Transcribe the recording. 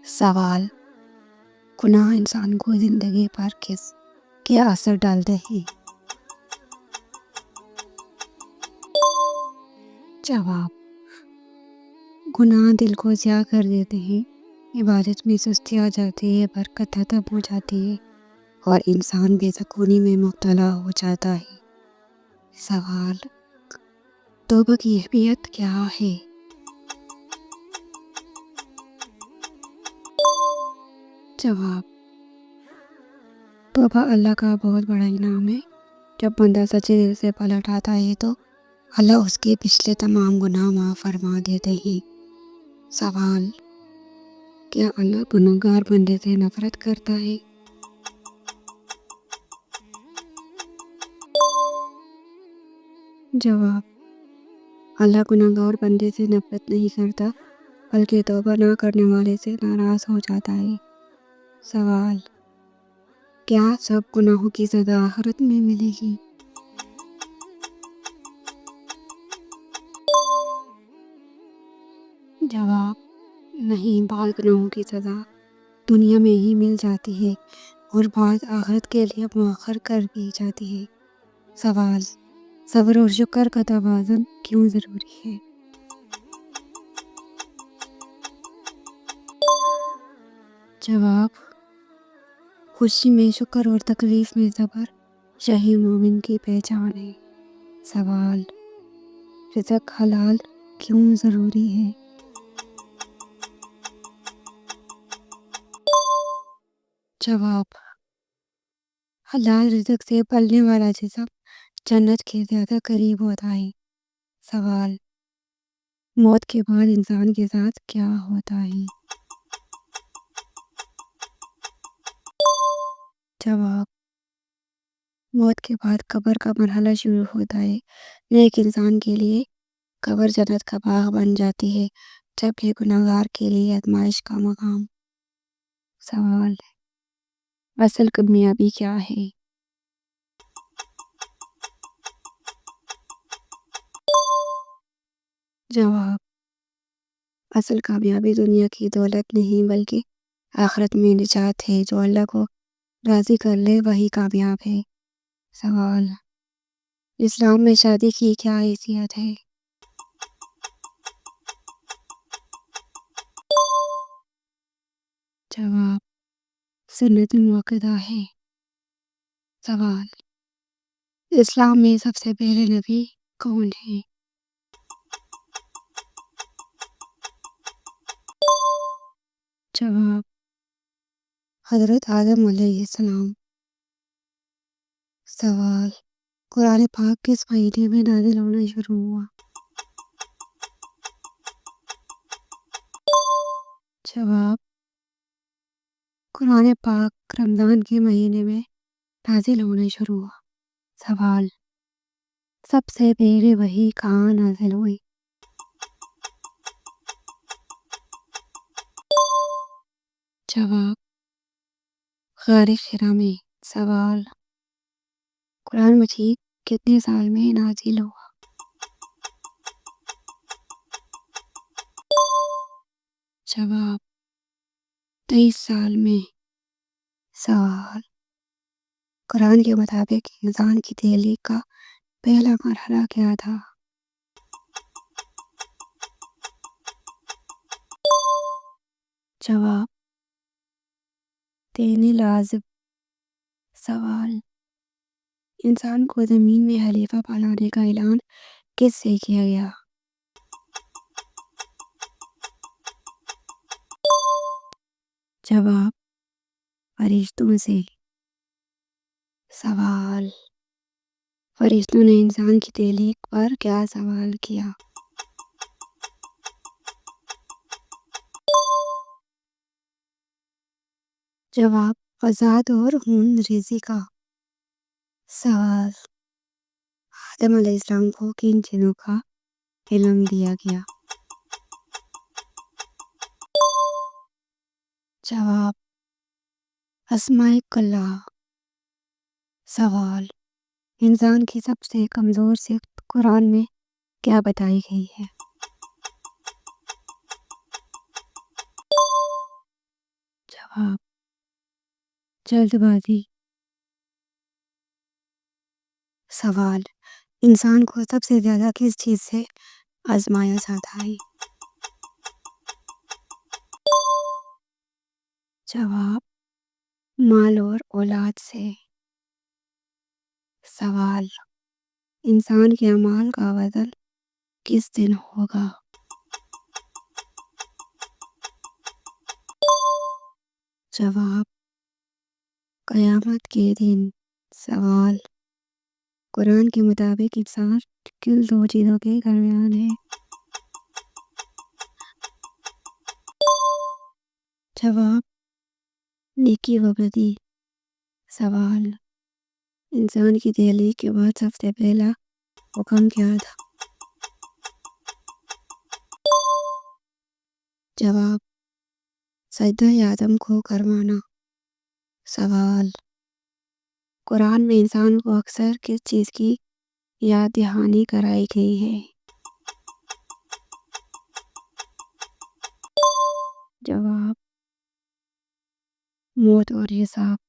سوال: گناہ انسان کو زندگی پر کیا اثر ڈالتے ہیں؟ جواب: گناہ دل کو سیاہ کر دیتے ہیں، عبادت میں سستی آ جاتی ہے، برکت ختم ہو جاتی ہے اور انسان بے سکونی میں مبتلا ہو جاتا ہے۔ سوال: توبہ کی اہمیت کیا ہے؟ جواب: توبہ اللہ کا بہت بڑا انعام ہے۔ جب بندہ سچے دل سے پلٹ آتا ہے تو اللہ اس کے پچھلے تمام گناہ معاف فرما دیتے ہیں۔ سوال: کیا اللہ گنہگار بندے سے نفرت کرتا ہے؟ جواب: اللہ گنہگار بندے سے نفرت نہیں کرتا، بلکہ توبہ نہ کرنے والے سے ناراض ہو جاتا ہے۔ سوال: کیا سب گناہوں کی سزا آخرت میں ملے گی؟ جواب: نہیں، بعض گناہوں کی سزا دنیا میں ہی مل جاتی ہے اور بعض آخرت کے لیے مؤخر کر دی جاتی ہے۔ سوال: صبر اور شکر کا توازن کیوں ضروری ہے؟ جواب: خوشی میں شکر اور تکلیف میں صبر صحیح مومن کی پہچان ہے۔ سوال: رزق حلال کیوں ضروری ہے؟ جواب: حلال رزق سے پلنے والا جسم جنت کے زیادہ قریب ہوتا ہے۔ سوال: موت کے بعد انسان کے ساتھ کیا ہوتا ہے؟ جواب: موت کے بعد قبر کا مرحلہ شروع ہوتا ہے۔ نیک انسان کے لیے قبر جنت کا باغ بن جاتی ہے، جبکہ گنہگار کے لیے آزمائش کا مقام۔ سوال: اصل کامیابی کیا ہے؟ جواب: اصل کامیابی دنیا کی دولت نہیں بلکہ آخرت میں نجات ہے۔ جو اللہ کو راضی کر لے وہی کامیاب ہے۔ سوال: اسلام میں شادی کی کیا حیثیت ہے؟ جواب: سنت موقدہ ہے۔ سوال: اسلام میں سب سے پہلے نبی کون ہیں؟ جواب: حضرت آدم علیہ السلام۔ سوال: قرآن پاک کس مہینے میں نازل ہونا شروع ہوا؟ جواب: قرآن پاک رمضان کے مہینے میں نازل ہونا شروع ہوا۔ سوال: سب سے پہلے وحی کہاں نازل ہوئی؟ جواب: غار حرا میں۔ سوال: قرآن مجید کتنے سال میں نازل ہوا؟ جواب: 23 سال میں۔ سوال: قرآن کے مطابق انسان کی تخلیق کا پہلا مرحلہ کیا تھا؟ جواب: طین لازب۔ سوال: انسان کو زمین میں خلیفہ بنانے کا اعلان کس سے کیا گیا؟ جواب: فرشتوں سے۔ سوال: فرشتوں نے انسان کی تخلیق پر کیا سوال کیا؟ جواب: فساد اور خون ریزی کا۔ سوال: آدم علیہ السلام کو کن چیزوں کا علم دیا گیا؟ جواب: اسماء اللہ۔ سوال: انسان کی سب سے کمزور صفت قرآن میں کیا بتائی گئی ہے؟ جواب: جلد بازی۔ سوال: انسان کو سب سے زیادہ کس چیز سے آزمایا جاتا ہے؟ جواب: مال اور اولاد سے۔ سوال: انسان کے اعمال کا وزن کس دن ہوگا؟ جواب: قیامت کے دن۔ سوال: قرآن کے مطابق انسان کن دو چیزوں کے درمیان ہے؟ جواب: نیکی و بدی۔ سوال: انسان کی تخلیق کے بعد سب سے پہلا حکم کیا تھا؟ جواب: سجدہ آدم کو کروانا۔ سوال: قرآن میں انسان کو اکثر کس چیز کی یاد دہانی کرائی گئی ہے؟ جواب: موت اور حساب۔